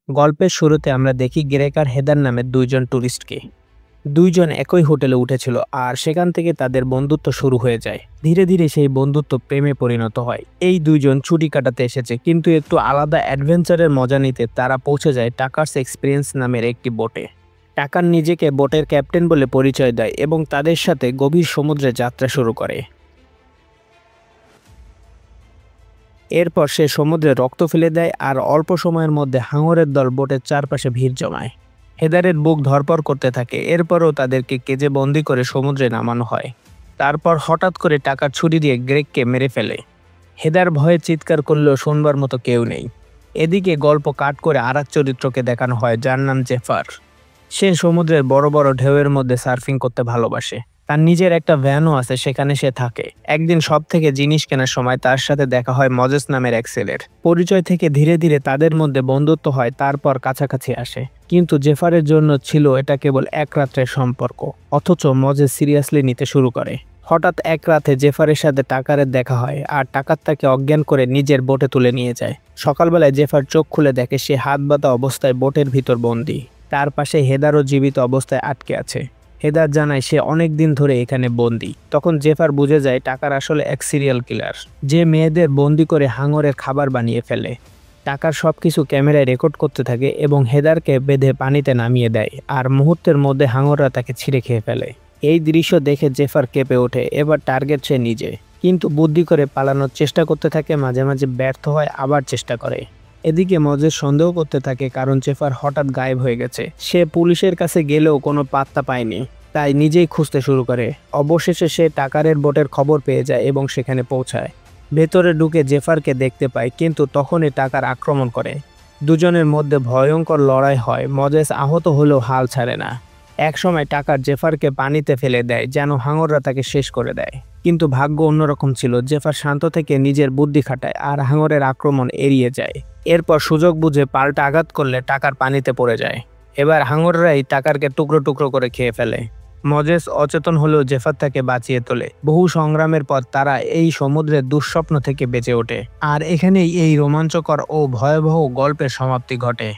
গল্পের শুরুতে আমরা দেখি গ্রেক আর হেদার নামের দুইজন ট্যুরিস্টকে। দুইজন একই হোটেলে উঠেছিল আর সেখান থেকে তাদের বন্ধুত্ব শুরু হয়ে যায়। ধীরে ধীরে সেই বন্ধুত্ব প্রেমে পরিণত হয়। এই দুইজন ছুটি কাটাতে এসেছে, কিন্তু একটু আলাদা অ্যাডভেঞ্চারের মজা নিতে তারা পৌঁছে যায় টাকার্স এক্সপিরিয়েন্স নামের একটি বোটে। টাকার নিজেকে বোটের ক্যাপ্টেন বলে পরিচয় দেয় এবং তাদের সাথে গভীর সমুদ্রে যাত্রা শুরু করে। এরপর সে সমুদ্রে রক্ত ফেলে দেয় আর অল্প সময়ের মধ্যে হাঙরের দল বোটের চারপাশে ভিড় জমায়। হেদারের বুক ধরপড় করতে থাকে। এরপরও তাদেরকে কেজে বন্দি করে সমুদ্রে নামানো হয়। তারপর হঠাৎ করে টাকার ছুরি দিয়ে গ্রেককে মেরে ফেলে। হেদার ভয়ে চিৎকার করলেও শুনবার মতো কেউ নেই। এদিকে গল্প কাট করে আরেক চরিত্রকে দেখানো হয়, যার নাম জেফার। সে সমুদ্রের বড় বড় ঢেউয়ের মধ্যে সার্ফিং করতে ভালোবাসে। তার নিজের একটা ভ্যানও আছে, সেখানে সে থাকে। একদিন সব থেকে জিনিস কেনার সময় তার সাথে দেখা হয় মজেস নামের এক ছেলের। পরিচয় থেকে ধীরে ধীরে তাদের মধ্যে বন্ধুত্ব হয়, তারপর কাছাকাছি আসে। কিন্তু জেফারের জন্য ছিল এটা কেবল এক রাত্রের সম্পর্ক, অথচ মজেস সিরিয়াসলি নিতে শুরু করে। হঠাৎ এক রাতে জেফারের সাথে টাকারের দেখা হয় আর টাকার তাকে অজ্ঞান করে নিজের বোটে তুলে নিয়ে যায়। সকালবেলায় জেফার চোখ খুলে দেখে সে হাত বাঁধা অবস্থায় বোটের ভিতর বন্দী। তার পাশে হেদারও জীবিত অবস্থায় আটকে আছে। হেদার জানায় সে অনেক দিন ধরে এখানে বন্দী। তখন জেফার বুঝে যায় টাকার আসলে এক সিরিয়াল কিলার, যে মেয়েদের বন্দি করে হাঙরের খাবার বানিয়ে ফেলে। টাকার সবকিছু ক্যামেরায় রেকর্ড করতে থাকে এবং হেদারকে বেঁধে পানিতে নামিয়ে দেয়, আর মুহূর্তের মধ্যে হাঙররা তাকে ছিঁড়ে খেয়ে ফেলে। এই দৃশ্য দেখে জেফার কেঁপে ওঠে। এবার টার্গেট সে নিজে, কিন্তু বুদ্ধি করে পালানোর চেষ্টা করতে থাকে। মাঝে মাঝে ব্যর্থ হয়, আবার চেষ্টা করে। এদিকে মজেস সন্দেহ করতে থাকে, কারণ জেফার হঠাৎ গায়েব হয়ে গেছে। সে পুলিশের কাছে গেলেও কোনো পাত্তা পায়নি, তাই নিজেই খুঁজতে শুরু করে। অবশেষে সে টাকারের বোটের খবর পেয়ে যায় এবং সেখানে পৌঁছায়। ভেতরে ঢুকে জেফারকে দেখতে পায়, কিন্তু তখনই টাকার আক্রমণ করে। দুজনের মধ্যে ভয়ঙ্কর লড়াই হয়। মজেস আহত হলেও হাল ছাড়ে না। একসময় টাকার জেফারকে পানিতে ফেলে দেয়, যেন হাঙররা তাকে শেষ করে দেয়। কিন্তু ভাগ্য অন্যরকম ছিল। জেফার শান্ত থেকে নিজের বুদ্ধি খাটায় আর হাঙরের আক্রমণ এড়িয়ে যায়। এরপর সুযোগ বুঝে পাল্টা আঘাত করলে টাকার পানিতে পড়ে যায়। এবার হাঙররাই টাকারকে টুকরো টুকরো করে খেয়ে ফেলে। মজেস অচেতন হলেও জেফার তাকে বাঁচিয়ে তোলে। বহু সংগ্রামের পর তারা এই সমুদ্রের দুঃস্বপ্ন থেকে বেঁচে ওঠে। আর এখানেই এই রোমাঞ্চকর ও ভয়াবহ গল্পের সমাপ্তি ঘটে।